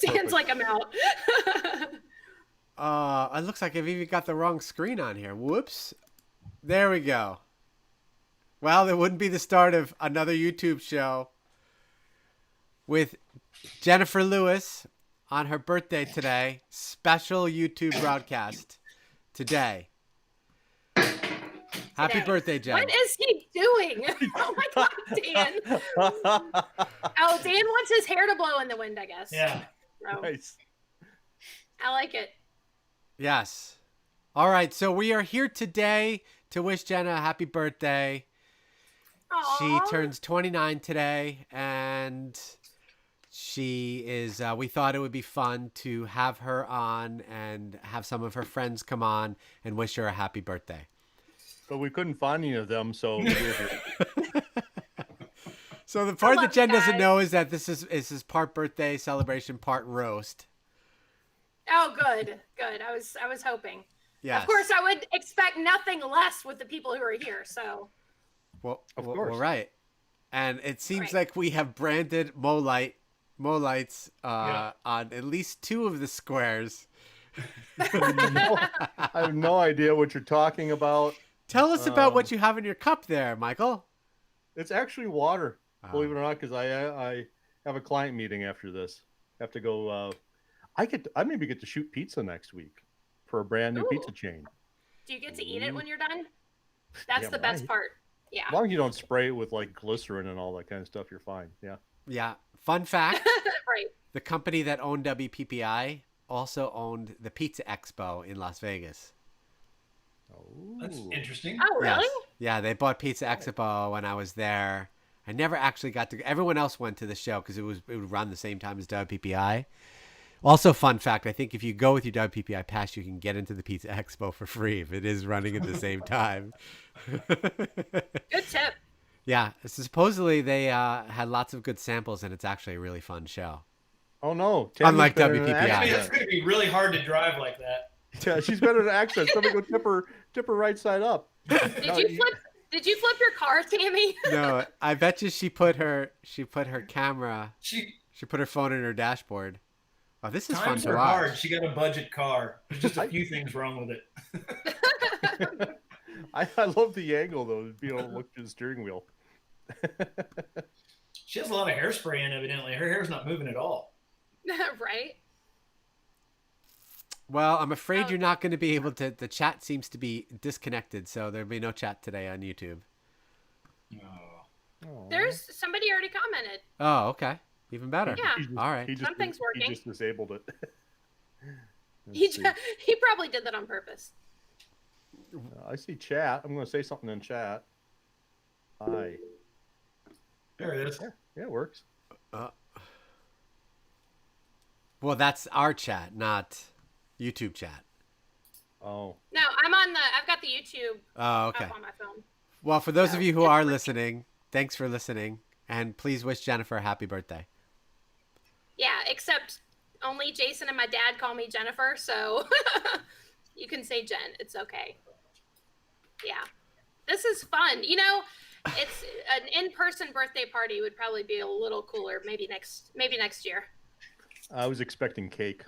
Dan's like, I'm out. It looks like I've even got the wrong screen on here. Whoops. There we go. Well, it wouldn't be the start of another YouTube show with Jennifer Lewis on her birthday today. Special YouTube broadcast today. Happy birthday, Jen. What is he doing? Oh my God, Dan. Oh, Dan wants his hair to blow in the wind, I guess. Yeah. So, Nice. I like it. Yes. All right. So we are here today to wish Jenna a happy birthday. Aww. She turns 29 today, and she is, we thought it would be fun to have her on and have some of her friends come on and wish her a happy birthday. But we couldn't find any of them, so we're here. So the part that Jen doesn't guys. know is that this is part birthday celebration, part roast. Oh, good. I was hoping. Yes. Of course, I would expect nothing less with the people who are here. So. Well, Of well, course. well, right. And it seems Right. like we have branded Molites on at least 2 of the squares. I have no idea what you're talking about. Tell us about what you have in your cup there, Michael. It's actually water, believe it or not, because I have a client meeting after this. Have to go. I maybe get to shoot pizza next week for a brand new Ooh. pizza chain. Do you get to eat it when you're done? That's Yeah, the best right. part. Yeah. As long as you don't spray it with like glycerin and all that kind of stuff, you're fine. Yeah. Yeah. Fun fact, Right. the company that owned WPPI also owned the Pizza Expo in Las Vegas. That's interesting. Oh, really? Yes. Yeah, they bought Pizza Expo when I was there. I never actually got to. Everyone else went to the show because it would run the same time as WPPI. Also, fun fact: I think if you go with your WPPI pass, you can get into the Pizza Expo for free if it is running at the same time. Good tip. Yeah, so supposedly they had lots of good samples, and it's actually a really fun show. Oh no! Unlike Tammy's better than WPPI. I mean, accent. it's going to be really hard to drive like that. Yeah, she's better than accent. Somebody go tip her right side up. Did you flip your car, Tammy? No, I bet you she put her camera, She she put her phone in her dashboard. Oh, this is fun times to are watch. hard. She got a budget car. There's just a few things wrong with it. I love the angle though, being able to look through the steering wheel. She has a lot of hairspray in, evidently. Her hair's not moving at all. Right? Well, I'm afraid Oh. you're not going to be able to. The chat seems to be disconnected, so there'll be no chat today on YouTube. Oh. There's somebody already commented. Oh, okay. Even better. Yeah. All right. Something's working. He just disabled it. He Let's see. he probably did that on purpose. I see chat. I'm going to say something in chat. Hi. There it is. Yeah, it works. Well, that's our chat, not YouTube chat. Oh. No, I've got the YouTube Oh, okay. up on my phone. Well, for those of you who are listening, thanks for listening, and please wish Jennifer a happy birthday. Yeah, except only Jason and my dad call me Jennifer, so you can say Jen. It's okay. Yeah. This is fun. You know, it's an in-person birthday party would probably be a little cooler maybe next year. I was expecting cake.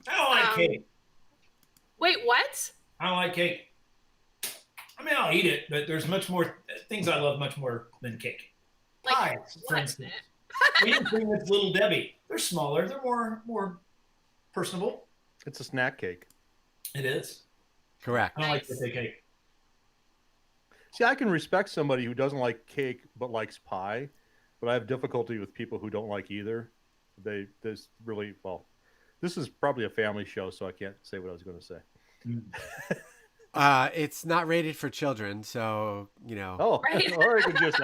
I don't like cake. Wait, what? I don't like cake. I mean, I'll eat it, but there's much more things I love much more than cake. Like, Pies, for what? instance. We didn't bring this Little Debbie. They're smaller. They're more personable. It's a snack cake. It is. Correct. I don't like Nice. birthday cake. See, I can respect somebody who doesn't like cake but likes pie, but I have difficulty with people who don't like either. This is probably a family show, so I can't say what I was going to say. It's not rated for children, so you know. Oh, Right. or I could just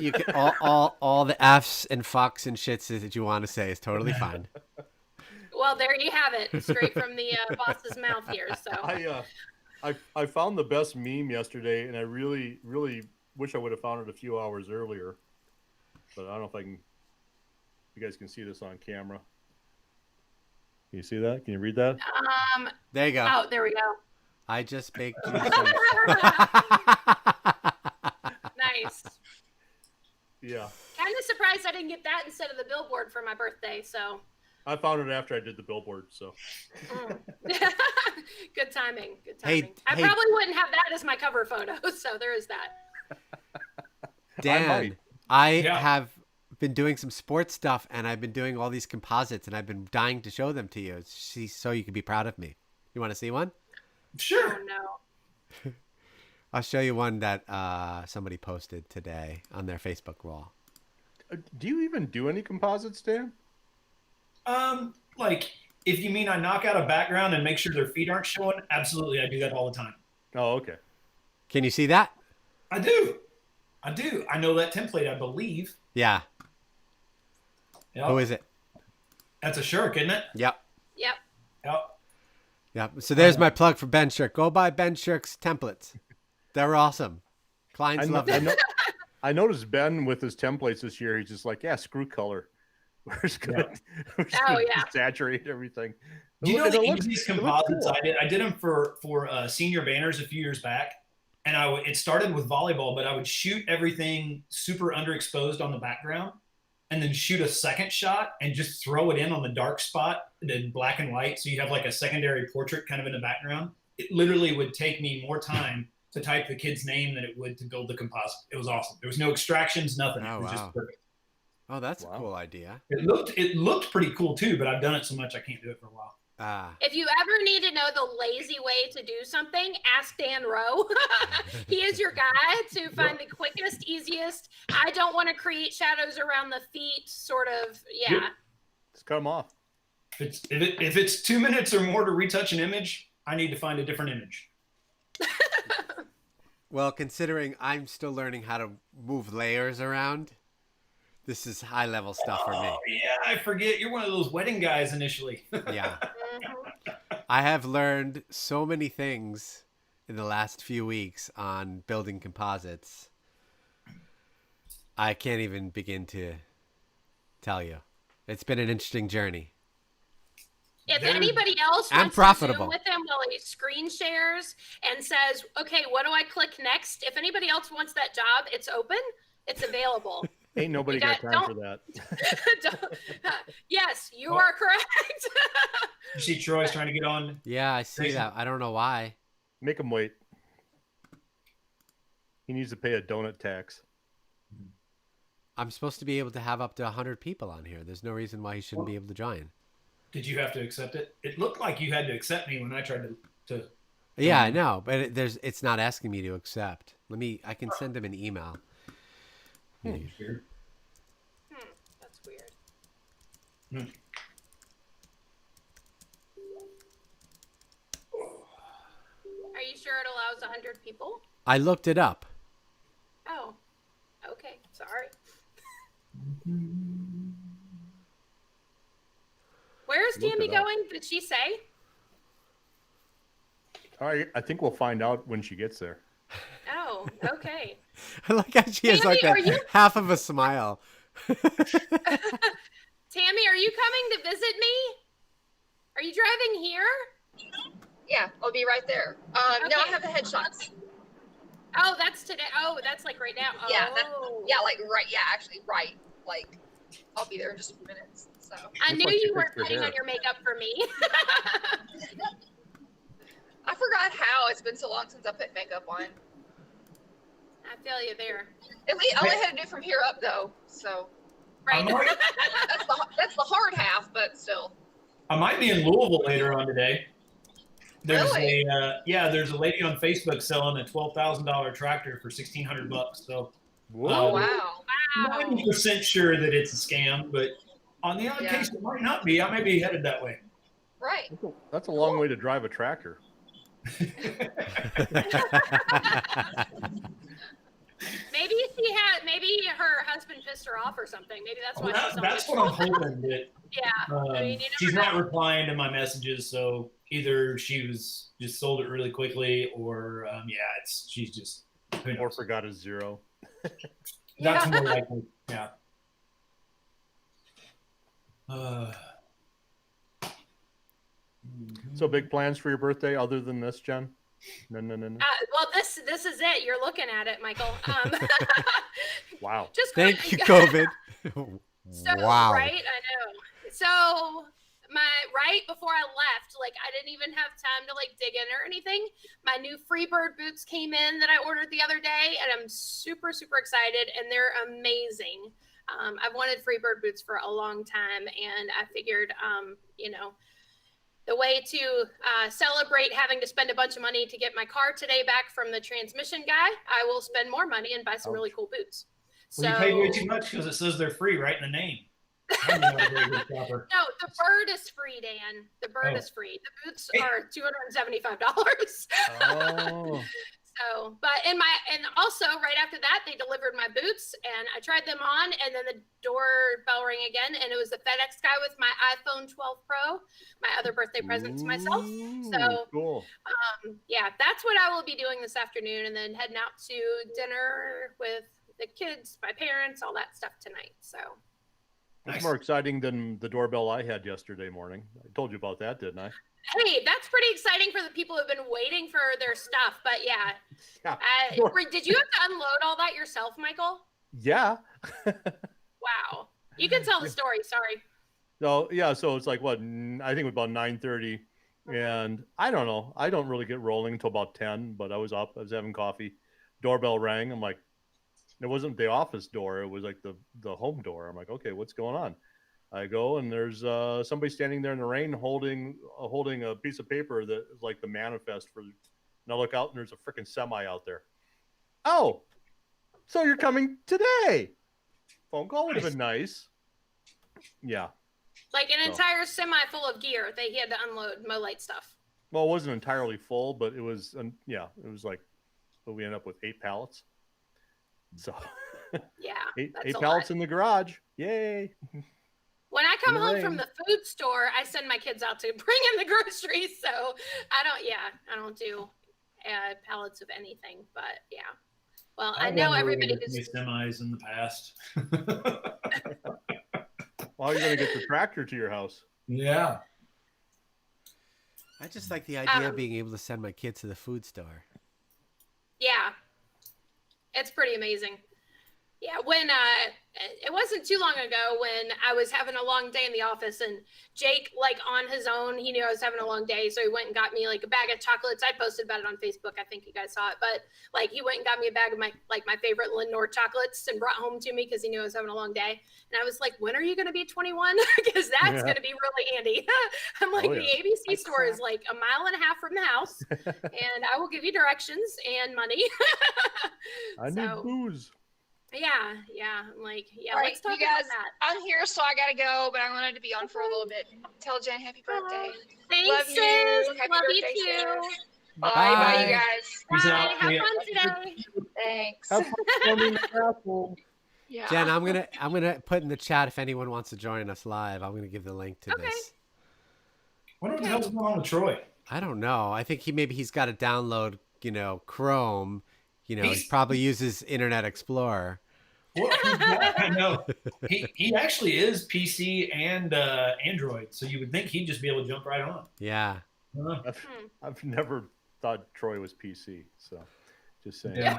You could all the F's and fucks and shits that you want to say is totally fine. Well, there you have it, straight from the boss's mouth here. So I found the best meme yesterday, and I really, really wish I would have found it a few hours earlier. But I don't know if I can. You guys can see this on camera. Can you see that? Can you read that? There you go. oh, there we go. I just baked you Nice. Yeah. Kind of surprised I didn't get that instead of the billboard for my birthday. So I found it after I did the billboard. So Mm. Good timing. Good Hey, timing. I hey. probably wouldn't have that as my cover photo, so there is that. Dan, might. I Yeah. have been doing some sports stuff, and I've been doing all these composites, and I've been dying to show them to you, so you can be proud of me. You want to see one? Sure. Oh no. I'll show you one that somebody posted today on their Facebook wall. do you even do any composites, Dan? Like if you mean I knock out a background and make sure their feet aren't showing, absolutely, I do that all the time. Oh, okay. Can you see that? I do. I know that template, I believe. Yeah. Yep. Who is it? That's a Shirk, isn't it? Yep. Yep. Yep. Yep. So there's my plug for Ben Shirk. Go buy Ben Shirk's templates. They're awesome. Clients love them. I noticed Ben with his templates this year. He's just like, yeah, screw color. We're just gonna, saturate everything. Do you know the looks easiest composites cool. I did? I did them for senior banners a few years back, and it started with volleyball, but I would shoot everything super underexposed on the background, and then shoot a second shot and just throw it in on the dark spot in black and white, so you have like a secondary portrait kind of in the background. It literally would take me more time to type the kid's name than it would to build the composite. It was awesome. There was no extractions, nothing. Oh, It was wow. just perfect. Oh, that's Wow. a cool idea. It looked pretty cool too, but I've done it so much I can't do it for a while. If you ever need to know the lazy way to do something, ask Dan Rowe. He is your guy to find the quickest, easiest. I don't want to create shadows around the feet, sort of. Yeah. Yep. Just cut them off. If it's 2 minutes or more to retouch an image, I need to find a different image. Well, considering I'm still learning how to move layers around, this is high level stuff for me. Oh yeah, I forget. You're one of those wedding guys initially. Yeah. Mhm. I have learned so many things in the last few weeks on building composites. I can't even begin to tell you. It's been an interesting journey. If They're- anybody else And wants profitable. to Zoom with him while he screen shares and says, okay, what do I click next? If anybody else wants that job, it's open. It's available. Ain't nobody You got got- time for that. Yes, you are correct. You see Troy's trying to get on. Yeah, I see Jason? that. I don't know why. Make him wait. He needs to pay a donut tax. I'm supposed to be able to have up to 100 people on here. There's no reason why he shouldn't be able to join. Did you have to accept it? It looked like you had to accept me when I tried to Yeah, I know, but it's not asking me to accept. I can send him an email. Weird. That's weird. Hmm. Are you sure it allows 100 people? I looked it up. Oh, okay. Sorry. Where is Look Tammy it up. going? Did she say? All right, I think we'll find out when she gets there. Oh, okay. I like how she has like Tammy, are a you- half of a smile. Tammy, are you coming to visit me? Are you driving here? Yeah, I'll be right there. No, I Okay. have the headshots. Oh, that's today. Oh, that's like right now. Yeah, Oh. Yeah, like right. Yeah, actually, right. Like, I'll be there in just a few minutes. So. I Looks knew like she you weren't fixed her putting hair. on your makeup for me. I forgot how. It's been so long since I put makeup on. I feel you there. At least I only had to do from here up though. So Right. I'm already- that's the hard half, but still. I might be in Louisville later on today. There's Really? there's a lady on Facebook selling a $12,000 tractor for $1,600. So Whoa. Oh Um, wow. Wow. 90% sure that it's a scam, but on the odd Yeah. case it might not be. I may be headed that way. Right. That's a long way to drive a tractor. Maybe her husband pissed her off or something. Maybe that's why she's That's what I'm hoping. That Yeah. I mean, you she's never not know. replying to my messages, so either she was just sold it really quickly, or she's just who Or knows? forgot a zero. That's Yeah. more likely. Yeah. So big plans for your birthday other than this, Jen? No. Well, this is it. You're looking at it, Michael. Wow. Just Thank you, COVID. So, Wow. right? I know. So right before I left, like I didn't even have time to like dig in or anything. My new Freebird boots came in that I ordered the other day, and I'm super, super excited, and they're amazing. I've wanted Freebird boots for a long time, and I figured, the way to celebrate having to spend a bunch of money to get my car today back from the transmission guy, I will spend more money and buy some really cool boots. Well, you paid way too much because it says they're free right in the name. I'm not a very good shopper. No, the bird is free, Dan. The bird is free. The boots are $275. Oh. So, and also right after that, they delivered my boots, and I tried them on, and then the doorbell rang again, and it was the FedEx guy with my iPhone 12 Pro, my other birthday present to myself. So, cool. Yeah, that's what I will be doing this afternoon, and then heading out to dinner with the kids, my parents, all that stuff tonight. So. It's more exciting than the doorbell I had yesterday morning. I told you about that, didn't I? Hey, that's pretty exciting for the people who've been waiting for their stuff. But yeah. Did you have to unload all that yourself, Michael? Yeah. Wow. You can tell the story. Sorry. So yeah, so it's like what I think about 9:30, and I don't know. I don't really get rolling until about 10. But I was up. I was having coffee. Doorbell rang. I'm like, it wasn't the office door. It was like the home door. I'm like, okay, what's going on? I go, and there's somebody standing there in the rain holding a piece of paper that is like the manifest for. And I look out, and there's a freaking semi out there. Oh, so you're coming today? Phone call would have been nice. Yeah. Like an entire semi full of gear that he had to unload Molite stuff. Well, it wasn't entirely full, but it was. It was like, but we ended up with 8 pallets. So. Yeah. eight pallets in the garage. Yay. When I come home from the food store, I send my kids out to bring in the groceries. So I don't do pallets of anything, but yeah. Well, I know everybody does semis in the past. Well, you're going to get the tractor to your house. Yeah. I just like the idea of being able to send my kids to the food store. Yeah. It's pretty amazing. Yeah, when it wasn't too long ago when I was having a long day in the office, and Jake, like on his own, he knew I was having a long day, so he went and got me like a bag of chocolates. I posted about it on Facebook. I think you guys saw it, but like he went and got me a bag of my favorite Lindor chocolates and brought home to me because he knew I was having a long day. And I was like, when are you going to be 21? Because that's going to be really handy. I'm like, the ABC store is like a mile and a half from the house, and I will give you directions and money. I need booze. Yeah. I'm like, yeah, All right, let's talk you guys, about that. I'm here, so I gotta go, but I wanted to be on for a little bit. Tell Jen happy birthday. Thanks, Love sis. you. Happy Love birthday, you too. sis. Bye. Bye. Bye, you guys. Bye. Have fun today. Thanks. Have fun. Yeah. Jen, I'm gonna put in the chat if anyone wants to join us live. I'm gonna give the link to this. What the hell's going on with Troy? I don't know. I think he's got to download, Chrome. He probably uses Internet Explorer. Well, I know. He actually is PC and Android, so you would think he'd just be able to jump right on. Yeah. I've never thought Troy was PC, so just saying. Yeah.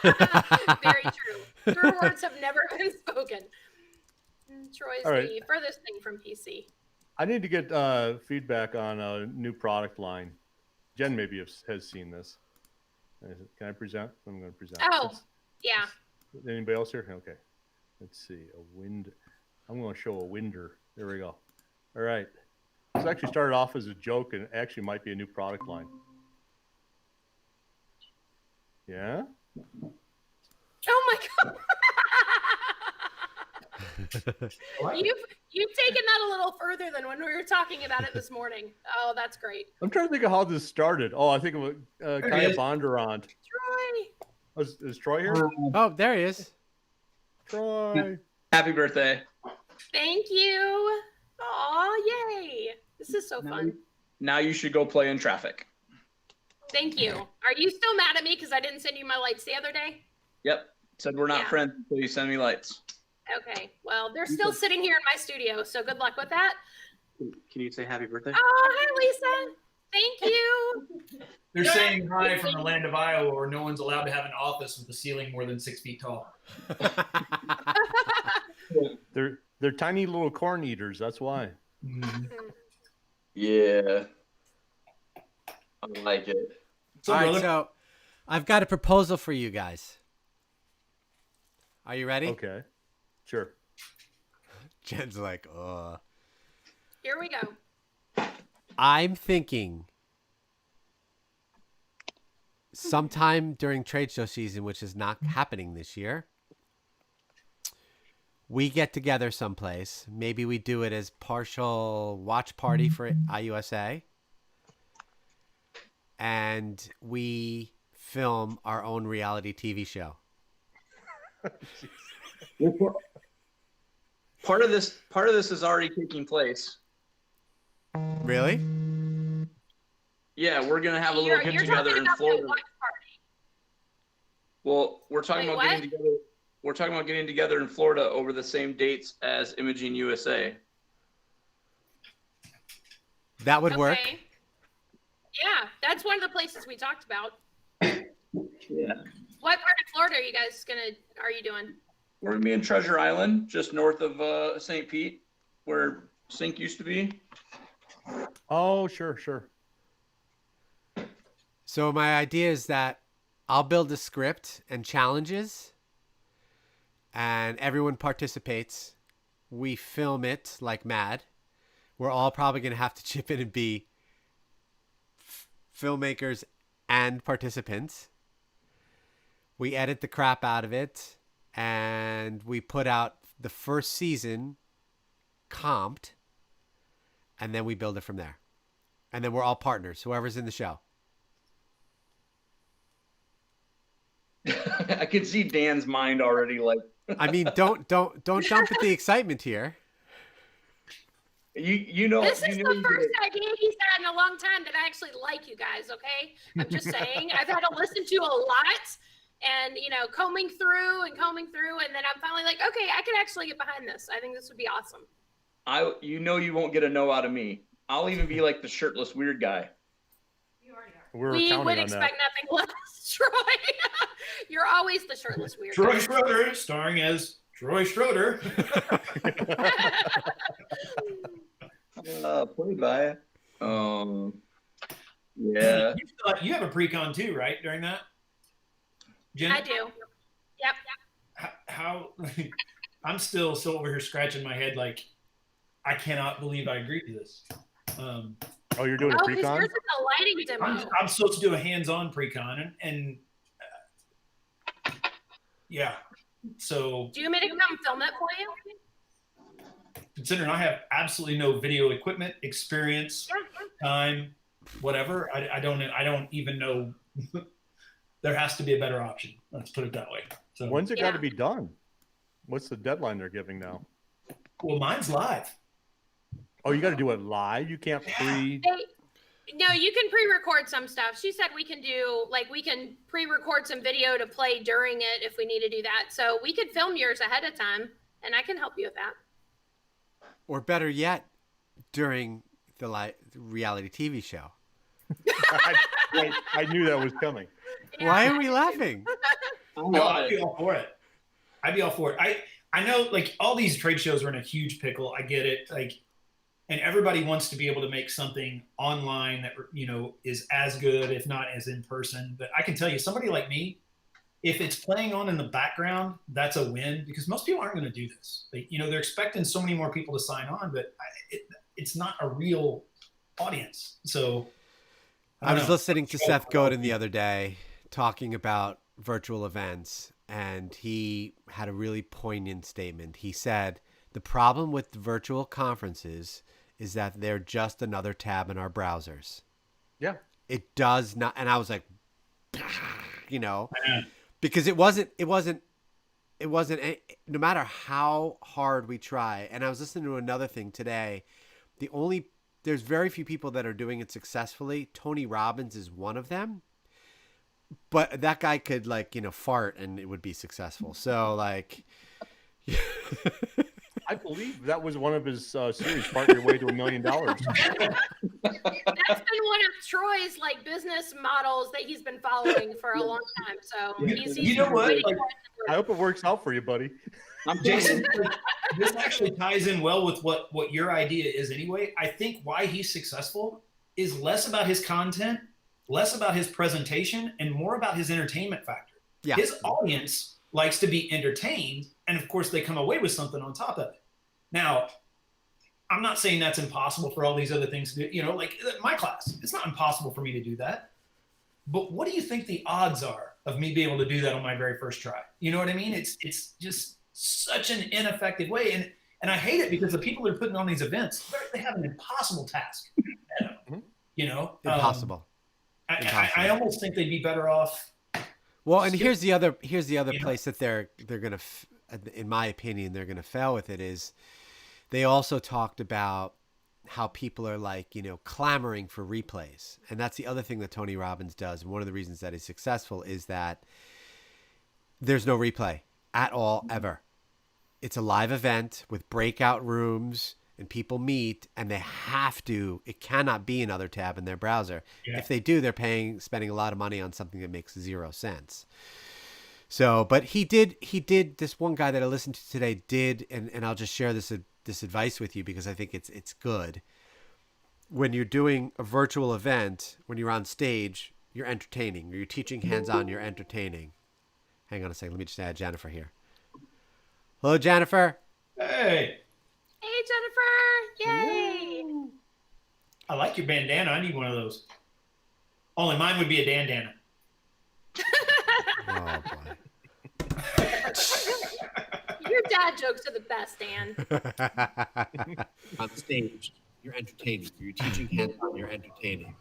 Very true. True words have never been spoken. Troy's the furthest thing from PC. I need to get feedback on a new product line. Jen maybe has seen this. Can I present? I'm going to present. Oh, yeah. Anybody else here? Okay. Let's see. I'm going to show a winder. There we go. All right. This actually started off as a joke and actually might be a new product line. Yeah? Oh my God. You've taken that a little further than when we were talking about it this morning. Oh, that's great. I'm trying to think of how this started. Oh, I think of Kaya Bondurant. Troy. Is Troy here? Oh, there he is. Troy. Happy birthday. Thank you. Aw, yay. This is so fun. Now you should go play in traffic. Thank you. Are you still mad at me because I didn't send you my lights the other day? Yep. Said we're not friends until you send me lights. Okay. Well, they're still sitting here in my studio, so good luck with that. Can you say happy birthday? Oh, hi, Lisa. Thank you. They're saying hi from the land of Iowa, where no one's allowed to have an office with a ceiling more than 6 feet tall. They're They're tiny little corn eaters. That's why. Yeah. I like it. So, All right, brother, so I've got a proposal for you guys. Are you ready? Okay. Sure. Jen's like, Here we go. I'm thinking sometime during trade show season, which is not happening this year, we get together someplace. Maybe we do it as partial watch party for IUSA. And we film our own reality TV show. Part of this is already taking place. Really? Yeah, we're gonna have a little get together in Florida. Well, we're talking about getting together. We're talking about getting together in Florida over the same dates as Imaging USA. That would work. Yeah, that's one of the places we talked about. Yeah. What part of Florida are you doing? We're gonna be in Treasure Island, just north of St. Pete, where Sink used to be. Oh, sure. So my idea is that I'll build a script and challenges, and everyone participates. We film it like mad. We're all probably going to have to chip in and be filmmakers and participants. We edit the crap out of it, and we put out the first season comped, and then we build it from there. And then we're all partners, whoever's in the show. I can see Dan's mind already. Like, I mean, don't jump at the excitement here. you know. This is you know the first idea he's had in a long time that I actually like, you guys. Okay, I'm just saying. I've had to listen to a lot, and combing through, and then I'm finally like, okay, I can actually get behind this. I think this would be awesome. You won't get a no out of me. I'll even be like the shirtless weird guy. We would expect nothing less, Troy. You're always the shirtless weird Troy guy. Schroeder, starring as Troy Schroeder. Played by. Yeah. You have a pre-con too, right? During that, Jen? I do. Yep. How I'm still over here scratching my head, like I cannot believe I agreed to this. Oh, you're doing a pre-con? Yours is a lighting demo. I'm supposed to do a hands-on pre-con, and yeah. So Do you want me to come film it for you? considering I have absolutely no video equipment, experience, time, whatever, I don't even know. There has to be a better option. Let's put it that way. So When's it got to be done? What's the deadline they're giving now? Well, mine's live. Oh, you got to do it live. You can't pre. No, you can pre-record some stuff. She said we can pre-record some video to play during it if we need to do that. So we could film yours ahead of time, and I can help you with that. Or better yet, during the reality TV show. I knew that was coming. Yeah. Why are we laughing? I'd be all for it. I know, like, all these trade shows are in a huge pickle. I get it. Like, and everybody wants to be able to make something online that, is as good, if not as in person. But I can tell you, somebody like me, if it's playing on in the background, that's a win, because most people aren't going to do this. They're expecting so many more people to sign on, but it's not a real audience. So I was listening to Seth Godin the other day talking about virtual events, and he had a really poignant statement. He said, the problem with virtual conferences is that they're just another tab in our browsers. Yeah. It does not. And I was like, because it wasn't, no matter how hard we try. And I was listening to another thing today. There's very few people that are doing it successfully. Tony Robbins is one of them. But that guy could fart and it would be successful. So I believe that was one of his series, Part Your Way to $1 Million. That's been one of Troy's business models that he's been following for a long time. So he's You know what? really I hope it works out for you, buddy. I'm Jason, Jason. this actually ties in well with what your idea is anyway. I think why he's successful is less about his content, less about his presentation, and more about his entertainment factor. Yeah. His audience likes to be entertained, and of course they come away with something on top of it. Now, I'm not saying that's impossible for all these other things to do. You know, like my class, it's not impossible for me to do that. But what do you think the odds are of me being able to do that on my very first try? You know what I mean? It's just such an ineffective way. And I hate it because the people that are putting on these events, they have an impossible task. You know? Impossible. I almost think they'd be better off. Well, and here's the other place that they're gonna, in my opinion, they're gonna fail with it is, they also talked about how people are like, clamoring for replays, and that's the other thing that Tony Robbins does. And one of the reasons that he's successful is that there's no replay at all ever. It's a live event with breakout rooms and people meet, and they have to. It cannot be another tab in their browser. Yeah. If they do, they're spending a lot of money on something that makes 0 sense. So, but he did. This one guy that I listened to today did, and I'll just share this advice with you because I think it's good. When you're doing a virtual event, when you're on stage, you're entertaining. Or you're teaching hands-on, you're entertaining. Hang on a second. Let me just add Jennifer here. Hello, Jennifer. Hey. Hey, Jennifer. Yay. Woo. I like your bandana. I need one of those. Only mine would be a dandana. Oh, boy. Your dad jokes are the best, Dan. On stage, you're entertaining. You're teaching hands-on, you're entertaining.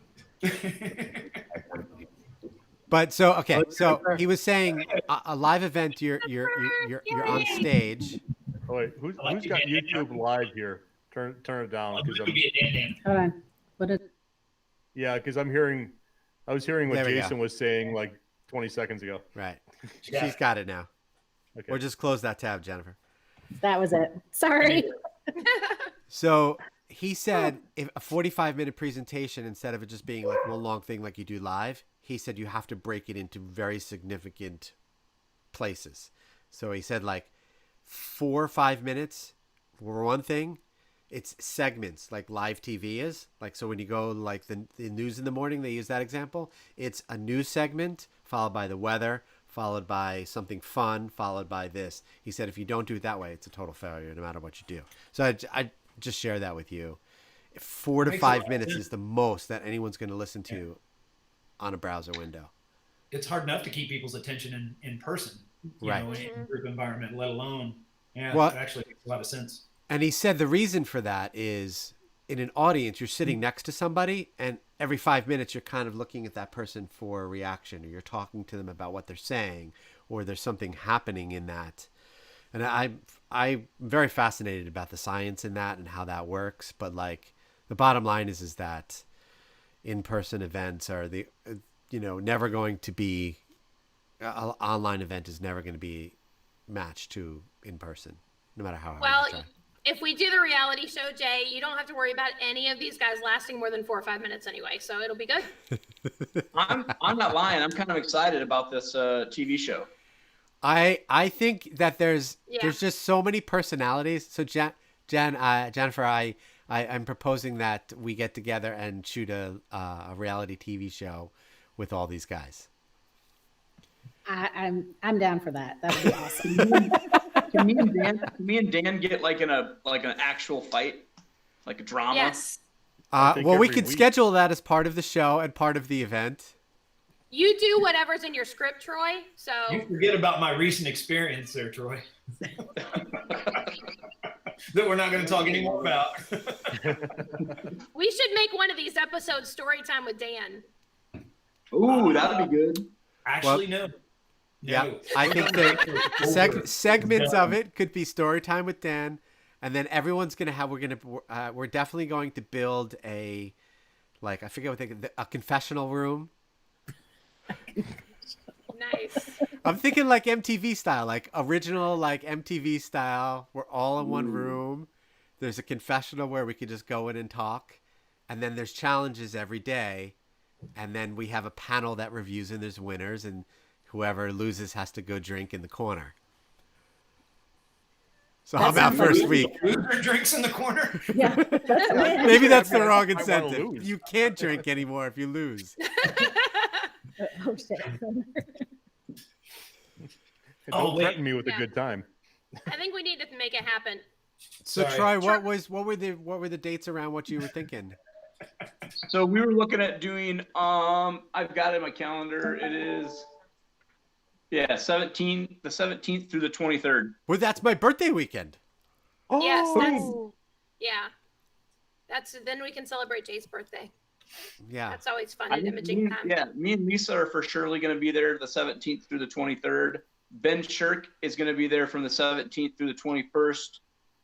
But so, okay, so he was saying a live event, you're on stage. Oh, wait, who's got YouTube live here? Turn it down. Hold on. What is? Yeah, because I was hearing what Jason was saying like 20 seconds ago. Right. Yeah. She's got it now. Okay. Or just close that tab, Jennifer. That was it. Sorry. So he said if a 45-minute presentation, instead of it just being like one long thing like you do live, he said you have to break it into very significant places. So he said like 4 or 5 minutes for one thing. It's segments like live TV is. Like, so when you go like the news in the morning, they use that example. It's a news segment followed by the weather, followed by something fun, followed by this. He said if you don't do it that way, it's a total failure no matter what you do. So I just share that with you. 4 to 5 minutes is the most that anyone's going to listen to on a browser window. It's hard enough to keep people's attention in person, right? In a group environment, let alone, it actually makes a lot of sense. And he said the reason for that is in an audience, you're sitting next to somebody, and every 5 minutes you're kind of looking at that person for a reaction, or you're talking to them about what they're saying, or there's something happening in that. And I'm very fascinated about the science in that and how that works. But like the bottom line is that in-person events are never going to be, an online event is never going to be matched to in-person, no matter how hard you try. If we do the reality show, Jay, you don't have to worry about any of these guys lasting more than 4 or 5 minutes anyway, so it'll be good. I'm not lying. I'm kind of excited about this TV show. I think that there's just so many personalities. So Jennifer, I'm proposing that we get together and shoot a reality TV show with all these guys. I'm down for that. That would be awesome. Can me and Dan get like an actual fight, like a drama? Yes. Well, we could schedule that as part of the show and part of the event. You do whatever's in your script, Troy. So you forget about my recent experience there, Troy. That we're not going to talk anymore about. We should make one of these episodes story time with Dan. Ooh, that'd be good. Actually, no. Yeah, I think the segments of it could be story time with Dan, and then everyone's gonna have. We're definitely going to build a I forget a confessional room. Nice. I'm thinking like MTV style, like original like MTV style. We're all in one room. There's a confessional where we could just go in and talk, and then there's challenges every day, and then we have a panel that reviews, and there's winners and. Whoever loses has to go drink in the corner. So I'm out first week. Loser drinks in the corner. Yeah. That's a win. Maybe that's the wrong I wanna incentive. lose. You can't drink anymore if you lose. Oh, shit. Don't wait. threaten me with Yeah. a good time. I think we need to make it happen. So Sorry. Troy, what were the dates around what you were thinking? So we were looking at doing. I've got it in my calendar. It is. Yeah, the 17th through the 23rd. Well, that's my birthday weekend. Yes, that's Oh. yeah. Then we can celebrate Jay's birthday. Yeah. That's always fun at imaging time. Yeah, me and Lisa are for surely going to be there the 17th through the 23rd. Ben Shirk is going to be there from the 17th through the 21st.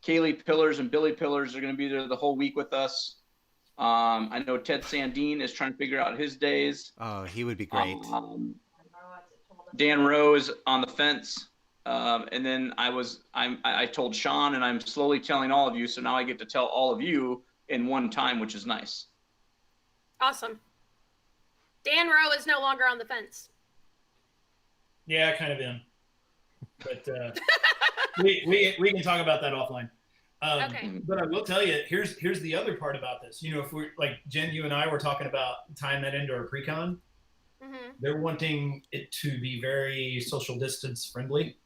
Kaylee Pillars and Billy Pillars are going to be there the whole week with us. I know Ted Sandine is trying to figure out his days. Oh, he would be great. Dan Rose on the fence. And then I told Sean, and I'm slowly telling all of you. So now I get to tell all of you in one time, which is nice. Awesome. Dan Rowe is no longer on the fence. Yeah, kind of am. But we can talk about that offline. Okay. But I will tell you, here's the other part about this. You know, if we're like Jen, you and I were talking about tying that into our pre-con, Mm-hmm. they're wanting it to be very social distance friendly.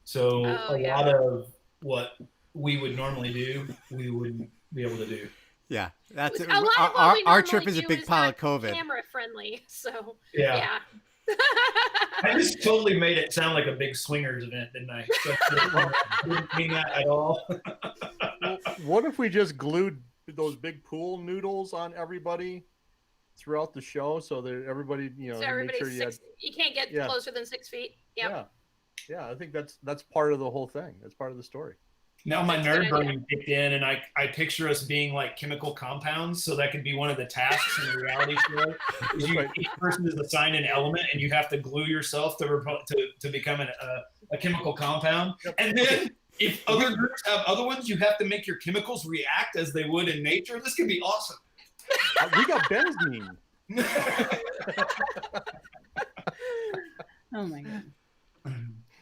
So Oh, a yeah. lot of what we would normally do, we wouldn't be able to do. Yeah, that's A lot of what we our normally trip is a do big pile of not COVID. Camera friendly, so Yeah. yeah. I just totally made it sound like a big swingers event, didn't I? So, didn't mean that at all. Well, what if we just glued those big pool noodles on everybody throughout the show so that everybody, you know, So make everybody's sure you can't get Yeah. closer than 6 feet. Yep. Yeah, I think that's part of the whole thing. That's part of the story. Now my That's a good nerd idea. brain kicked in, and I picture us being like chemical compounds. So that could be one of the tasks in the reality show. Is each person is assigned an element, and you have to glue yourself to become a chemical compound. And then if other groups have other ones, you have to make your chemicals react as they would in nature. This could be awesome. We got benzene. Oh my god.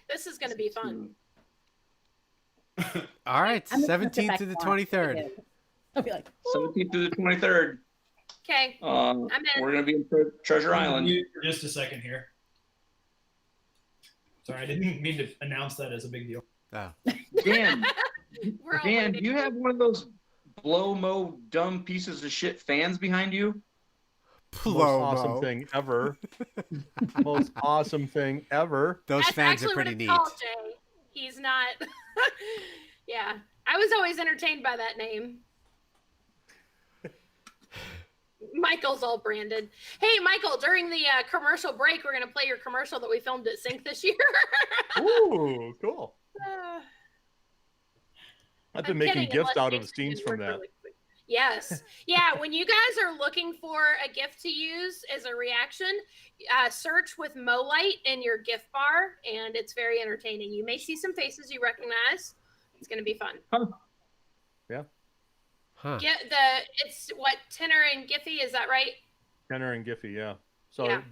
This is going to be fun. All right, I'm gonna sit 17th back to the and watch. 23rd. I'll be like, 17th to the 23rd. Okay. I'm in. We're going to be in Treasure Island. Mute for just a second here. Sorry, I didn't mean to announce that as a big deal. Oh. Dan, We're all Dan, waiting. do you have one of those blow-mo dumb pieces of shit fans behind you? Most awesome thing ever. Most awesome thing ever. Those That's fans are actually pretty what neat. it's called, Jay. He's not. Yeah. I was always entertained by that name. Michael's all branded. Hey, Michael, during the commercial break, we're going to play your commercial that we filmed at Sync this year. Ooh, cool. I've been I'm making kidding, gifts unless out of Jason scenes can from work that. really quick. Yes. Yeah, when you guys are looking for a gift to use as a reaction, search with Molite in your gift bar, and it's very entertaining. You may see some faces you recognize. It's going to be fun. Yeah. Huh. It's what, Tenor and Giphy, is that right? Kenner and Giphy, yeah. So, Yeah.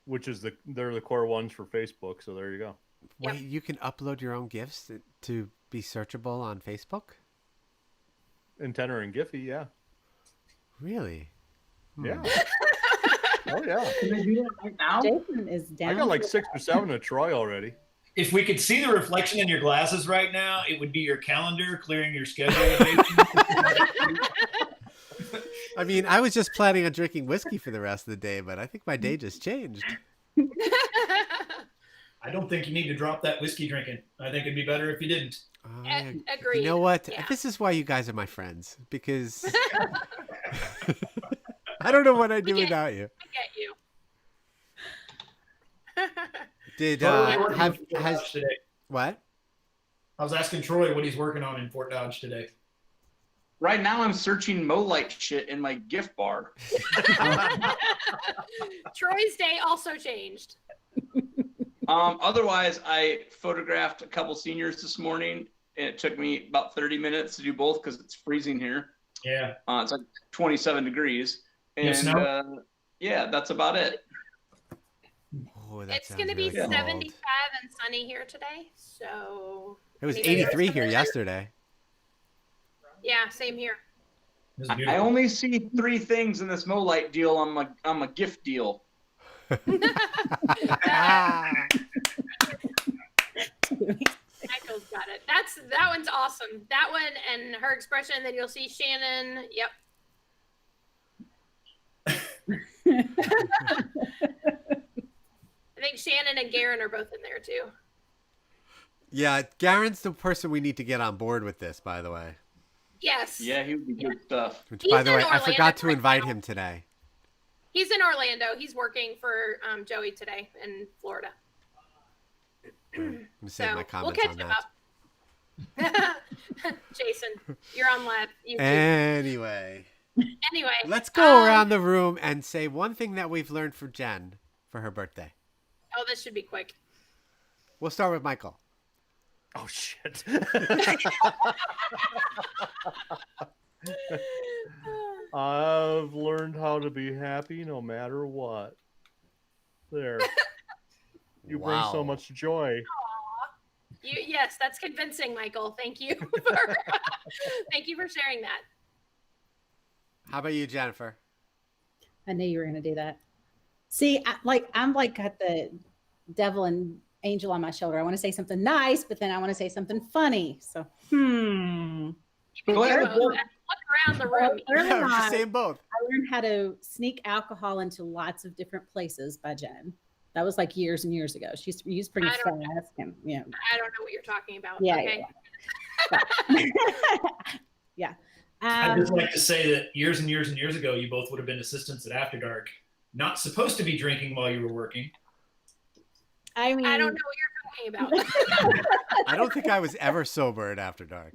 which is they're the core ones for Facebook. So there you go. Yep. Wait, you can upload your own gifts to be searchable on Facebook? And Tenor and Giphy, yeah. Really? Yeah. Oh yeah. Can they do that right now? Jason is down. I got like 6 or 7 of Troy already. If we could see the reflection in your glasses right now, it would be your calendar clearing your schedule. I mean, I was just planning on drinking whiskey for the rest of the day, but I think my day just changed. I don't think you need to drop that whiskey drinking. I think it'd be better if you didn't. Agreed. You know what? Yeah. This is why you guys are my friends, because I don't know what I'd do We get- without you. I get you. Did Troy, what are you has working on in Fort Dodge today? what? I was asking Troy what he's working on in Fort Dodge today. Right now, I'm searching Molite shit in my gift bar. Troy's day also changed. Otherwise, I photographed a couple seniors this morning, and it took me about 30 minutes to do both because it's freezing here. Yeah. It's like 27 degrees. You have And snow? yeah, that's about it. Oh, that It's sounds going to be really cold. 75 and sunny here today. So, It was maybe- 83 here yesterday. yeah, same here. This is I beautiful. only see 3 things in this Molite deal on my gift deal. Michael's got it. That one's awesome. That one and her expression. And then you'll see Shannon. Yep. I think Shannon and Garen are both in there too. Yeah, Garen's the person we need to get on board with this, by the way. Yes. Yeah, he would be good stuff. Which, He's by the in way, I forgot Orlando to right invite now. him today. He's in Orlando. He's working for Joey today in Florida. I'm gonna So save my we'll comments catch on him that. up. Jason, you're on live. YouTube. Anyway, Anyway, let's go around the room and say one thing that we've learned for Jen for her birthday. Oh, this should be quick. We'll start with Michael. Oh shit. I've learned how to be happy no matter what. There. You bring so Wow. much joy. Yes, that's convincing, Michael. Thank you thank you for sharing that. How about you, Jennifer? I knew you were going to do that. See, I'm like got the devil and angel on my shoulder. I want to say something nice, but then I want to say something funny. So, Go ahead. Look around the room. Early Yeah, we're just on, saying both. I learned how to sneak alcohol into lots of different places by Jen. That was like years and years ago. She used to bring I don't flask and yeah. I don't know what you're talking about. Yeah, Okay. Yeah. I'd just like to say that years and years and years ago, you both would have been assistants at After Dark, not supposed to be drinking while you were working. I mean, I don't know what you're talking about. I don't think I was ever sober at After Dark.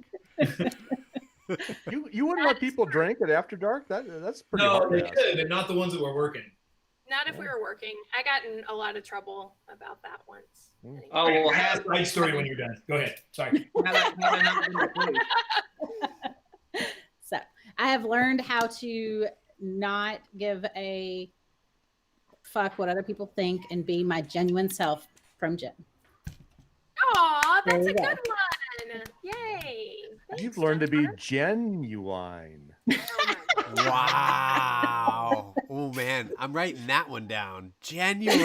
You wouldn't let people drink at After Dark? That's pretty No, hard. they to ask. could, but not the ones that were working. Not if we were working. I got in a lot of trouble about that once. Anyway. Oh, well, Have a side story when you're done. Go ahead. Sorry. So I have learned how to not give a fuck what other people think and be my genuine self from Jen. Aw, that's There a you good one. Yay. You've Thanks, learned to be Jennifer. genuine. Oh my Wow. Oh man, I'm writing that one down. Genuine.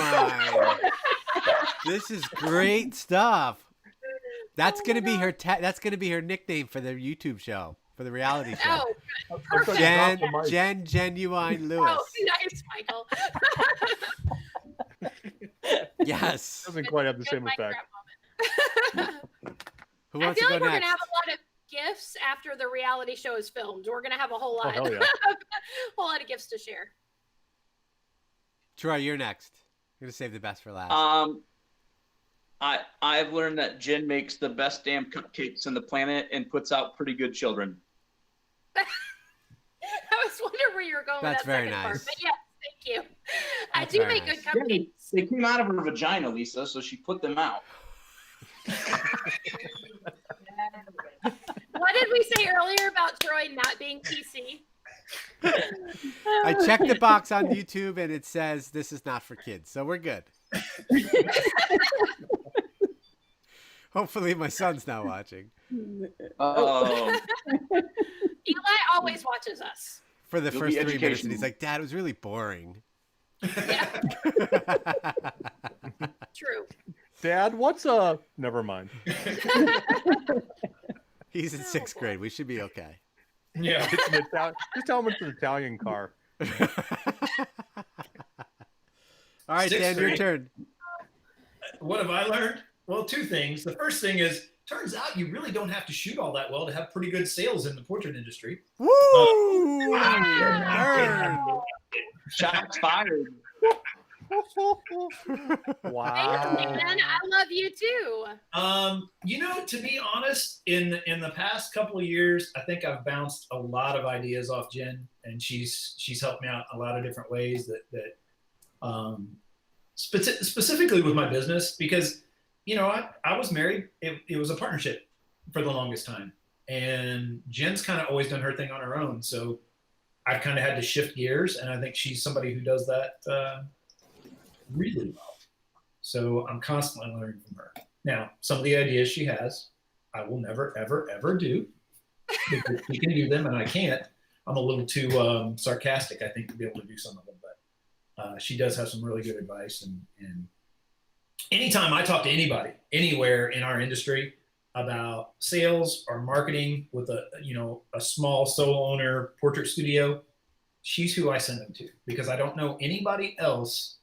This is great stuff. That's Oh gonna my be God. her. That's gonna be her nickname for the YouTube show, for the reality show. Oh, I'm Perfect. gonna drop the mic. Jen Genuine Lewis. oh, nice, Michael. Yes. Doesn't quite have the Good same mic effect. drop moment. Who I wants feel to like go we're next? gonna have a lot of gifts after the reality show is filmed. We're gonna have a whole lot, hell yeah. whole lot of gifts to share. Troy, you're next. I'm gonna save the best for last. I've learned that Jen makes the best damn cupcakes on the planet and puts out pretty good children. I was wondering where you were going That's with that very second part, nice. but yes, thank you. I That's do very make nice. good cupcakes. They came out of her vagina, Lisa, so she put them out. What did we say earlier about Troy not being PC? I checked the box on YouTube and it says this is not for kids, so we're good. Hopefully, my son's not watching. Oh, Eli always watches us. For the You'll first be 3 minutes, and he's educational. like, "Dad, it was really boring." Yeah, true. Dad, what's never mind. He's in 6th grade. We should be okay. Yeah. It's an Italian, just tell him it's an Italian car. All right, 6th Dan, your grade. turn. What have I learned? Well, 2 things. The first thing is, turns out you really don't have to shoot all that well to have pretty good sales in the portrait industry. Woo! Nerd. shots fired. Thanks, Wow. man. I love you too. To be honest, in the past couple of years, I think I've bounced a lot of ideas off Jen, and she's helped me out a lot of different ways that specifically with my business, because I was married. It was a partnership for the longest time, and Jen's kind of always done her thing on her own, so I've kind of had to shift gears, and I think she's somebody who does that really well. So I'm constantly learning from her. Now, some of the ideas she has, I will never, ever, ever do. Because she can do them and I can't. I'm a little too sarcastic, I think, to be able to do some of them. But she does have some really good advice. And anytime I talk to anybody, anywhere in our industry about sales or marketing with a small solo owner portrait studio, she's who I send them to, because I don't know anybody else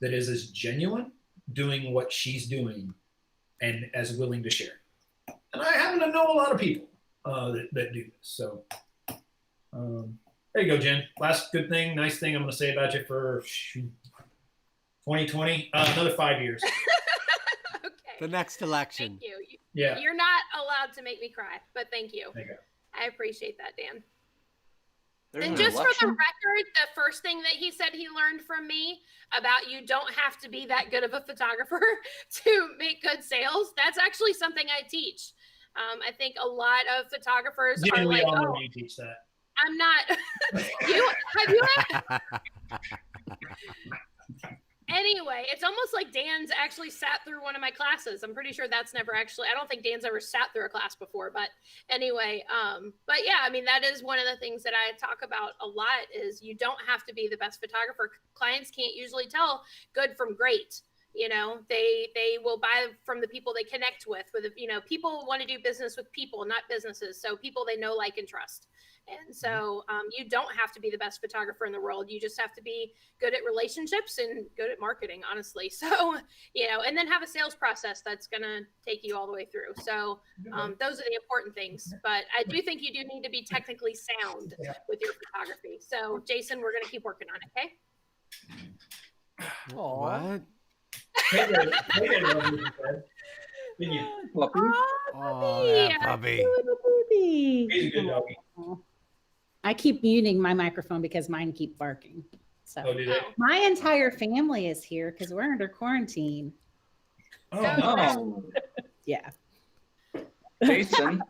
that is as genuine doing what she's doing and as willing to share. And I happen to know a lot of people that do this. So there you go, Jen. Last good thing, nice thing I'm going to say about you for 2020, another 5 years. Okay. The next election. Thank you. Yeah. You're not allowed to make me cry, but thank you. There you go. I appreciate that, Dan. There's And an just for election? the record, the first thing that he said he learned from me about you don't have to be that good of a photographer to make good sales, that's actually something I teach. I think a lot of photographers Yeah, are we like, all know oh, you teach that. I'm not. Anyway, it's almost like Dan's actually sat through one of my classes. I'm pretty sure that's never actually, I don't think Dan's ever sat through a class before, but anyway, but yeah, I mean, that is one of the things that I talk about a lot is you don't have to be the best photographer. Clients can't usually tell good from great. You know, they will buy from the people they connect with, people want to do business with people, not businesses. So people they know, like, and trust. And so you don't have to be the best photographer in the world. You just have to be good at relationships and good at marketing, honestly. So, and then have a sales process that's going to take you all the way through. So those are the important things. But I do think you do need to be technically sound with your photography. So, Jason, we're going to keep working on it, okay? What? Hey there, Lovely. Puppy? Oh, that puppy. He's a good doggy. I keep muting my microphone because mine keep barking. So Oh, do they? my entire family is here because we're under quarantine. Oh, No. Yeah. Jason.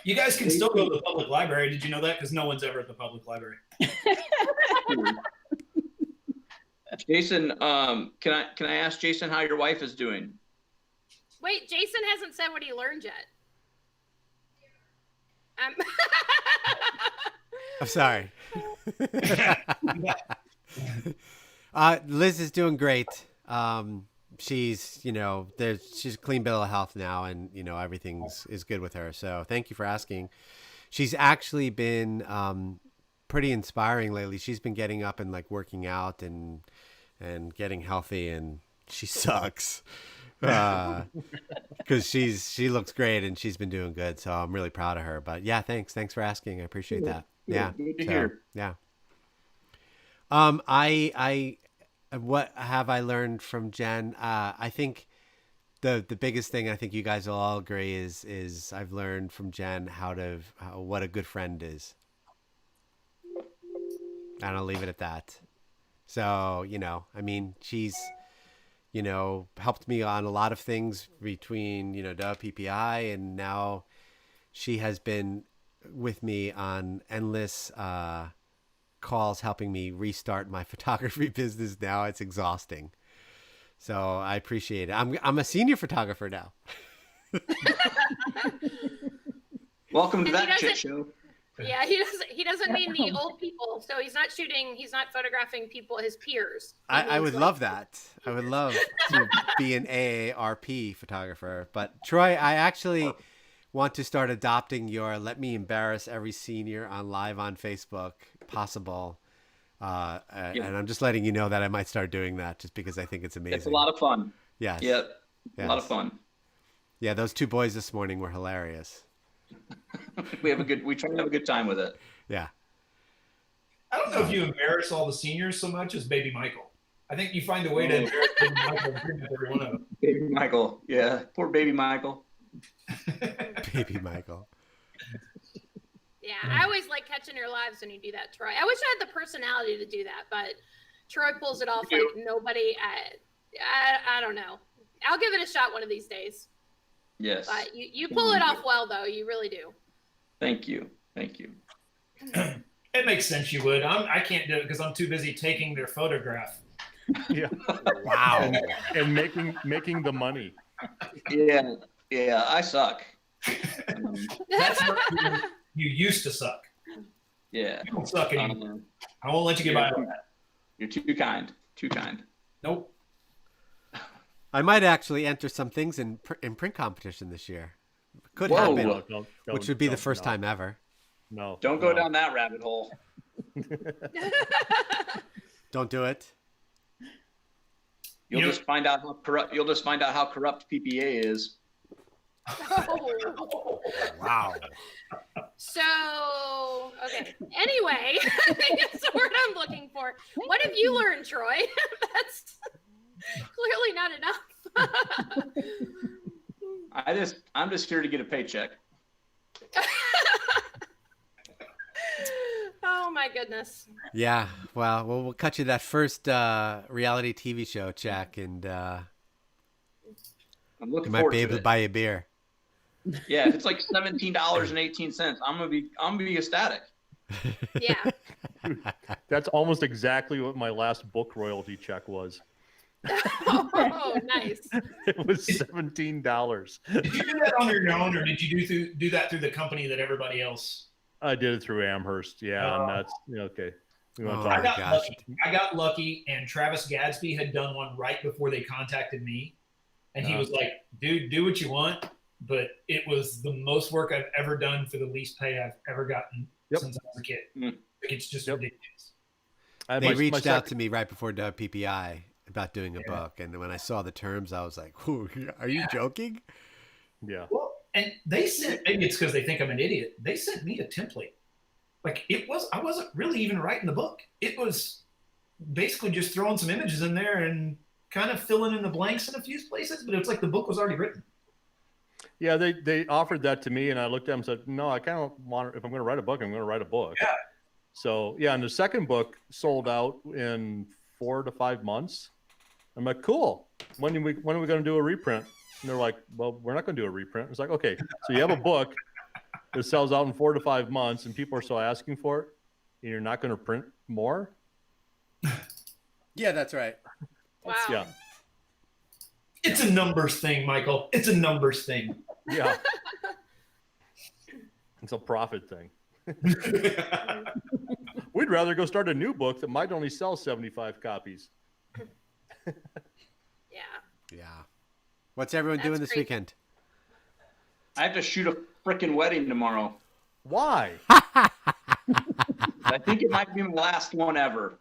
you guys can still go to the public library. Did you know that? Because no one's ever at the public library. Jason, can I ask Jason how your wife is doing? Wait, Jason hasn't said what he learned yet. I'm sorry. Liz is doing great. She's, she's a clean bill of health now, and everything's is good with her. So thank you for asking. She's actually been pretty inspiring lately. She's been getting up and like working out and getting healthy, and she sucks. Because she looks great and she's been doing good, so I'm really proud of her. But yeah, thanks for asking. I appreciate that. Yeah, good to hear. Yeah. I what have I learned from Jen? I think the biggest thing I think you guys will all agree is I've learned from Jen what a good friend is. And I'll leave it at that. So I mean, she's helped me on a lot of things between, the PPI, and now she has been with me on endless calls helping me restart my photography business now. It's exhausting. So I appreciate it. I'm a senior photographer now. Welcome to And he that shit doesn't- show. Yeah, he doesn't mean the old people. So he's not photographing people, his peers. I would love that. I would love to be an AARP photographer. But Troy, I actually want to start adopting your "let me embarrass every senior on live on Facebook" possible. And I'm just letting you know that I might start doing that just because I think it's amazing. It's a lot of fun. Yes. Yep. Yes. A lot of fun. Yeah, those two boys this morning were hilarious. We try to have a good time with it. Yeah. I don't know if you embarrass all the seniors so much as Baby Michael. I think you find a way to embarrass Baby Michael and agree with every one of them. Baby Michael. Yeah. Poor baby Michael. Baby Michael. Yeah, I always like catching your lives when you do that, Troy. I wish I had the personality to do that, but Troy pulls it off like nobody. I don't know. I'll give it a shot one of these days. Yes. But you pull it off well, though. You really do. Thank you. Thank you. It makes sense you would. I can't do it because I'm too busy taking their photograph. Yeah. Wow. And making the money. Yeah, I suck. That's not you used to suck. Yeah. You don't suck anymore. Um, I won't let you get by on that. you're too kind. Too kind. Nope. I might actually enter some things in print competition this year. Could Whoa. happen, Don't, which would be the don't, first no. time ever. No. Don't go no. down that rabbit hole. Don't do it. You'll You know- just find out how corrupt. You'll just find out how corrupt PPA is. Oh. Wow. So, okay. Anyway, that's the word I'm looking for. What have you learned, Troy? That's clearly not enough. I'm just here to get a paycheck. Oh my goodness. Yeah. Well, we'll cut you that first reality TV show check, and I'm you looking might forward be to able to it. buy a beer. Yeah, if it's like $17.18, I'm gonna be ecstatic. Yeah. That's almost exactly what my last book royalty check was. Oh, nice. It was $17. Did you do that on your own, or did you do that through the company that everybody else? I did it through Amherst. Yeah, and that's okay. We want Oh, to I talk. got gosh. lucky. I got lucky, and Travis Gadsby had done one right before they contacted me, and he was like, "Dude, do what you want," but it was the most work I've ever done for the least pay I've ever gotten Yep. since I was a kid. Mm. Like, it's just Yep. ridiculous. I had They my reached out second- to me right before PPI about doing a book, and when I saw the terms, I was like, "Ooh, are you joking?" Yeah. Well, and they sent, maybe it's because they think I'm an idiot. They sent me a template. Like I wasn't really even writing the book. It was basically just throwing some images in there and kind of filling in the blanks in a few places, but it was like the book was already written. Yeah, they offered that to me, and I looked at them and said, "No, I kind of want. If I'm going to write a book, I'm going to write a book." Yeah. So yeah, and the second book sold out in 4 to 5 months. I'm like, "Cool. When are we going to do a reprint?" And they're like, "Well, we're not going to do a reprint." It's like, "Okay, so you have a book that sells out in 4 to 5 months, and people are still asking for it, and you're not going to print more?" Yeah, that's right. Wow. Yeah, It's a numbers thing, Michael. It's a numbers thing. yeah. It's a profit thing. We'd rather go start a new book that might only sell 75 copies. Yeah. Yeah. What's everyone That's doing this crazy. weekend? I have to shoot a frickin' wedding tomorrow. Why? I think it might be my last one ever.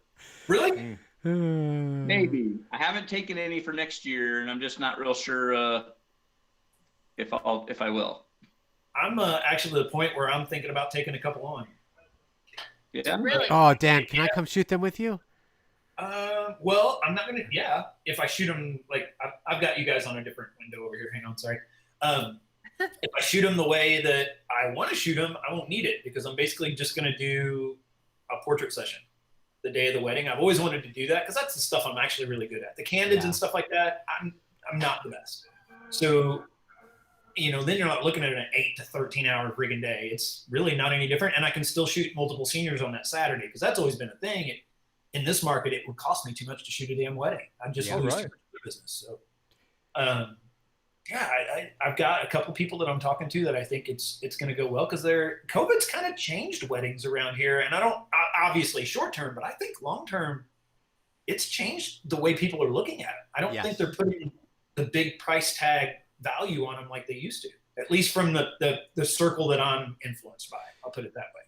Really? Maybe. I haven't taken any for next year, and I'm just not real sure if I will. I'm actually at the point where I'm thinking about taking a couple on. Yeah. Really? Oh, Dan, can I come shoot them with you? Well, I'm not gonna. Yeah, if I shoot them, like I've got you guys on a different window over here. Hang on, sorry. If I shoot them the way that I want to shoot them, I won't need it because I'm basically just gonna do a portrait session the day of the wedding. I've always wanted to do that because that's the stuff I'm actually really good at. The candids Yeah. and stuff like that, I'm not the best. So, then you're not looking at an 8 to 13 hour friggin' day. It's really not any different, and I can still shoot multiple seniors on that Saturday because that's always been a thing. In this market, it would cost me too much to shoot a damn wedding. I'm just Yeah, lose right. too much of the business. So, I've got a couple people that I'm talking to that I think it's going to go well because COVID's kind of changed weddings around here, and obviously short term, but I think long term, it's changed the way people are looking at it. I don't Yes. think they're putting the big price tag value on them like they used to, at least from the circle that I'm influenced by. I'll put it that way.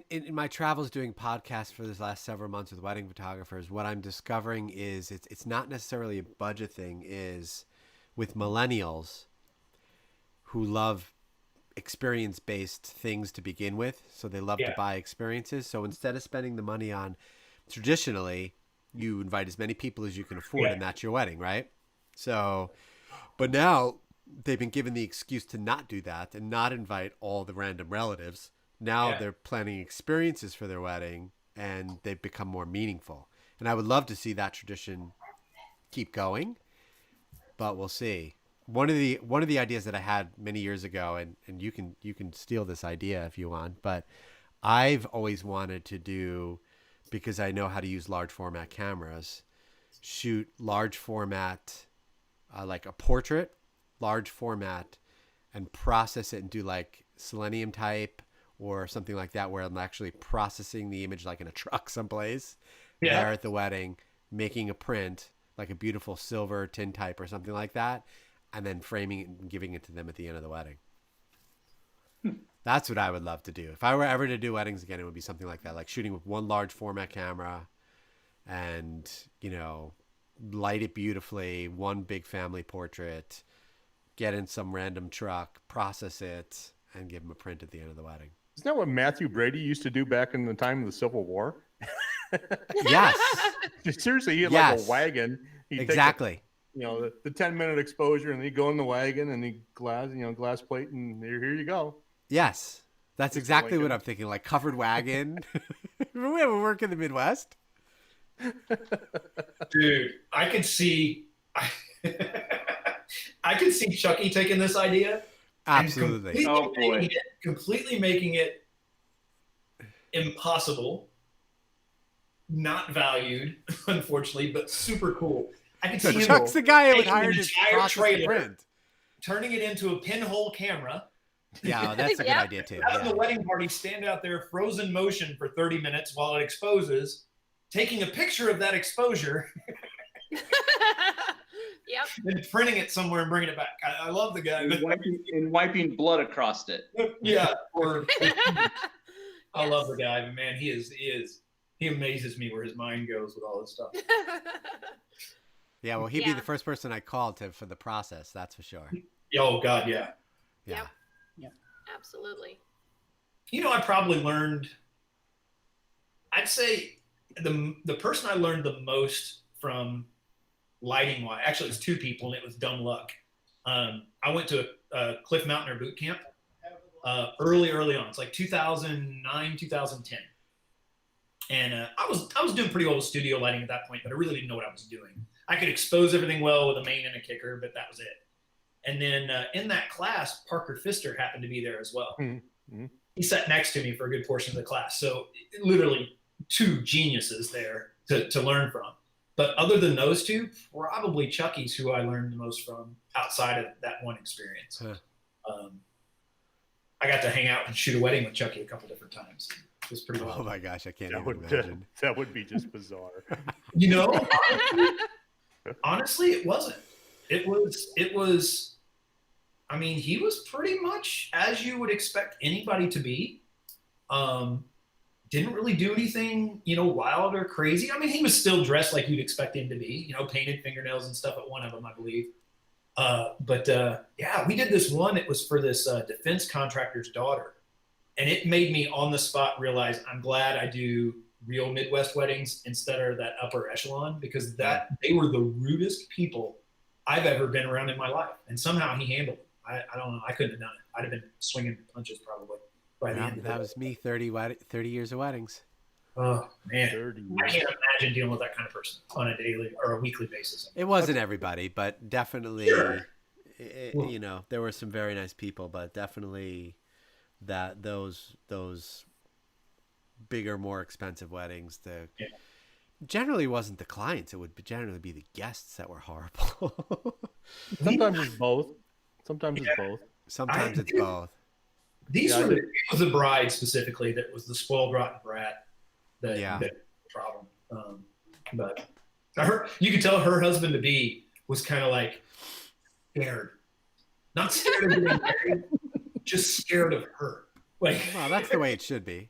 In my travels doing podcasts for this last several months with wedding photographers, what I'm discovering is it's not necessarily a budget thing. Is with millennials who love experience-based things to begin with, so they love to buy experiences. So instead of spending the money on, traditionally, you invite as many people as you can afford, and that's your wedding, right? So, but now they've been given the excuse to not do that and not invite all the random relatives. Now they're planning experiences for their wedding, and they've become more meaningful. And I would love to see that tradition keep going, but we'll see. One of the ideas that I had many years ago, and you can steal this idea if you want, but I've always wanted to do, because I know how to use large format cameras, shoot large format, like a portrait, large format, and process it and do like selenium type or something like that, where I'm actually processing the image like in a truck someplace there at the wedding, making a print, like a beautiful silver tintype or something like that, and then framing it and giving it to them at the end of the wedding. That's what I would love to do. If I were ever to do weddings again, it would be something like that, like shooting with one large format camera and, you know, light it beautifully, one big family portrait, get in some random truck, process it, and give them a print at the end of the wedding. Isn't that what Matthew Brady used to do back in the time of the Civil War? Yes. Seriously, he had like a wagon. He'd exactly. Take the 10-minute exposure, and he'd go in the wagon and he glass plate, and here you go. Yes. That's exactly what I'm thinking. Like covered wagon. Remember we ever work in the Midwest? Dude, I could see Chucky taking this idea. Absolutely. Completely making it impossible, not valued, unfortunately, but super cool. I could see him Chuck's the guy who would taking hire an to entire process the trailer, print. turning it into a pinhole camera. Yeah, that's a good idea too. Having the wedding party stand out there frozen motion for 30 minutes while it exposes, taking a picture of that exposure Yep. and printing it somewhere and bringing it back. I love the guy. And wiping blood across it. Yeah. I Yes. love the guy, but man, he amazes me where his mind goes with all this stuff. Yeah, well, he'd be the first person I called for the process. That's for sure. Oh God, yeah. Yeah. Yep. Absolutely. I probably learned. I'd say the person I learned the most from lighting wise, actually, it was two people, and it was dumb luck. I went to a Cliff Mountainer boot camp early on. It's like 2009, 2010. And I was doing pretty well with studio lighting at that point, but I really didn't know what I was doing. I could expose everything well with a main and a kicker, but that was it. And then in that class, Parker Pfister happened to be there as well. Mm-hmm. He sat next to me for a good portion of the class. So literally two geniuses there to learn from. But other than those two, probably Chucky's who I learned the most from outside of that one experience. Huh. I got to hang out and shoot a wedding with Chucky a couple different times. It was pretty Oh wild. my gosh, I can't even imagine. That would be just bizarre. Honestly, it wasn't. It was. I mean, he was pretty much as you would expect anybody to be. Didn't really do anything, wild or crazy. I mean, he was still dressed like you'd expect him to be, painted fingernails and stuff at one of them, I believe. But we did this one. It was for this defense contractor's daughter. And it made me on the spot realize I'm glad I do real Midwest weddings instead of that upper echelon, because they were the rudest people I've ever been around in my life. And somehow he handled it. I don't know. I couldn't have done it. I'd have been swinging punches probably by the end of it. That was me, 30 years of weddings. Oh, man. 30 years. I can't imagine dealing with that kind of person on a daily or a weekly basis. It wasn't everybody, but definitely, Sure. There were some very nice people, but definitely that those bigger, more expensive weddings, generally wasn't the clients. It would generally be the guests that were horrible. Sometimes it's both. Sometimes it's both. It was the bride specifically that was the spoiled rotten brat that was the problem. But you could tell her husband to be was kind of like scared, not scared of getting married, just scared of her. Like, well, that's the way it should be.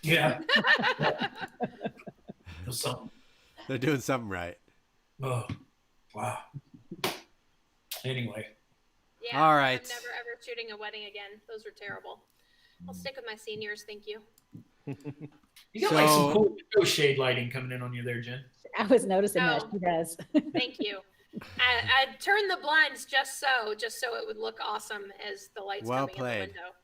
Yeah. Something. They're doing something right. Oh, wow. Anyway. Yeah. All right. I'm never ever shooting a wedding again. Those were terrible. I'll stick with my seniors. Thank you. You got like some cool shade lighting coming in on you there, Jen. I was noticing that Oh. she does. Thank you. I turned the blinds just so it would look awesome as the lights Well coming played. in the window.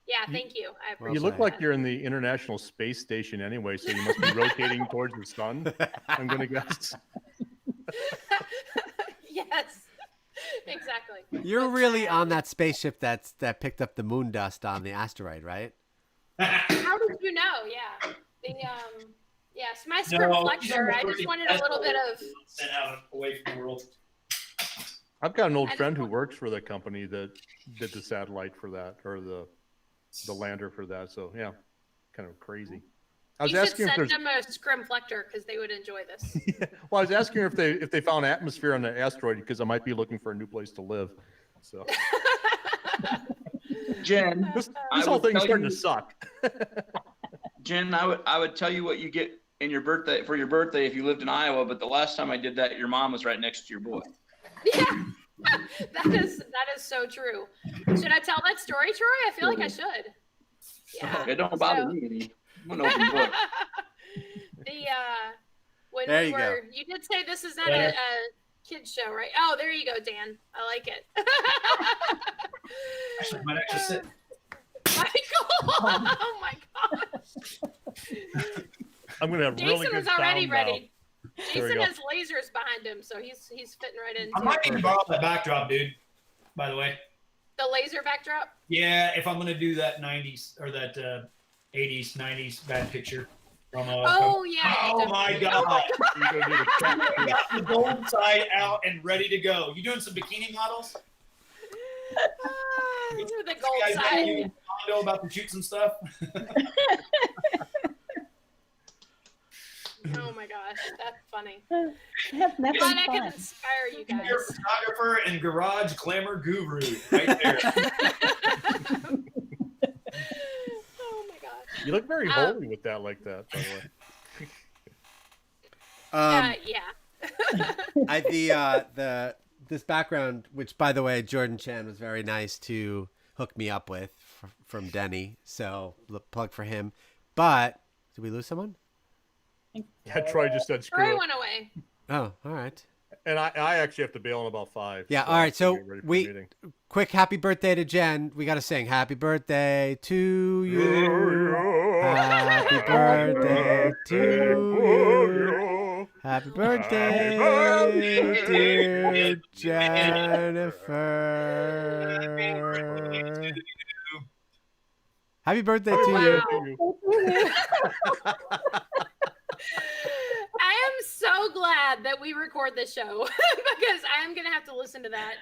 Yeah, thank you. I appreciate You look that. like you're in the International Space Station anyway, so you must be rotating towards the sun, I'm going to guess. Yes, exactly. You're really on that spaceship that picked up the moon dust on the asteroid, right? How did you know? Yeah. Yes, my scrim flexor. I just wanted a little bit of. Sent out away from the world. I've got an old I friend just who works for the company that did the satellite for that, or the lander for that. So yeah, kind of crazy. I was You should asking if send there's. them a scrim flector because they would enjoy this. Well, I was asking her if they found atmosphere on the asteroid because I might be looking for a new place to live. So Jen, this I whole would thing is tell starting you- to suck. Jen, I would tell you what you get in your birthday for your birthday if you lived in Iowa. But the last time I did that, your mom was right next to your boy. Yeah, that is so true. Should I tell that story, Troy? I feel like I should. Yeah. It don't bother So- me any. I'm an open book. The when There we you go. were, you did say this is not Yeah. a kids show, right? Oh, there you go, Dan. I like it. Actually, I might actually sit. Michael, oh my gosh. I'm gonna have really Jason good is already sound ready. There we Jason go. has lasers behind him, so he's fitting right in. I too. might need to borrow that backdrop, dude. By the way. The laser backdrop. Yeah, if I'm gonna do that 90s or that 80s, 90s bad picture from Oh yeah. Oh my god. You're gonna do the cat I got the gold side out and ready to go. You doing some bikini models? The gold You guys side. you know about the shoots and stuff? Oh my gosh, that's funny. That's Glad I fun. can inspire you guys. Your photographer and garage glamour guru right there. Oh my gosh. You look very holy with that like that, by the way. The this background, which by the way, Jordan Chan was very nice to hook me up with from Denny. So plug for him. But did we lose someone? Yeah, Troy just said screw Troy it. went away. Oh, all right. And I actually have to bail in about 5. Yeah, all right, I so have to get ready for we- the meeting. Quick happy birthday to Jen. We got to sing happy birthday to you. Happy birthday to you. Happy birthday, dear Jennifer. Happy birthday to you. Wow. I am so glad that we record this show because I am going to have to listen to that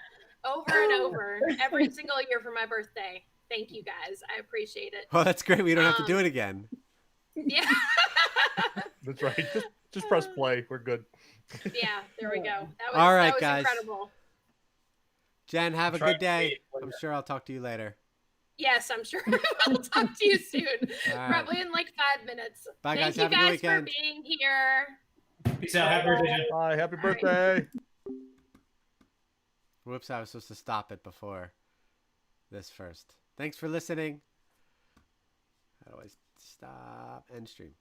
over and over every single year for my birthday. Thank you guys. I appreciate it. Well, that's great. We don't have to do it again. Yeah. That's right. Just press play. We're good. Yeah, there we go. That was, All right, that was guys. incredible. Jen, have a Try good day. to see it I'm sure I'll talk to you later. Yes, I'm sure we'll talk to you soon. All right. Probably in like 5 minutes. Bye, Thank guys. you Have a good guys for weekend. being here. Peace out. Happy birthday, Jen. Bye. Happy right. birthday. Whoops, I was supposed to stop it before this first. Thanks for listening. How do I stop end stream?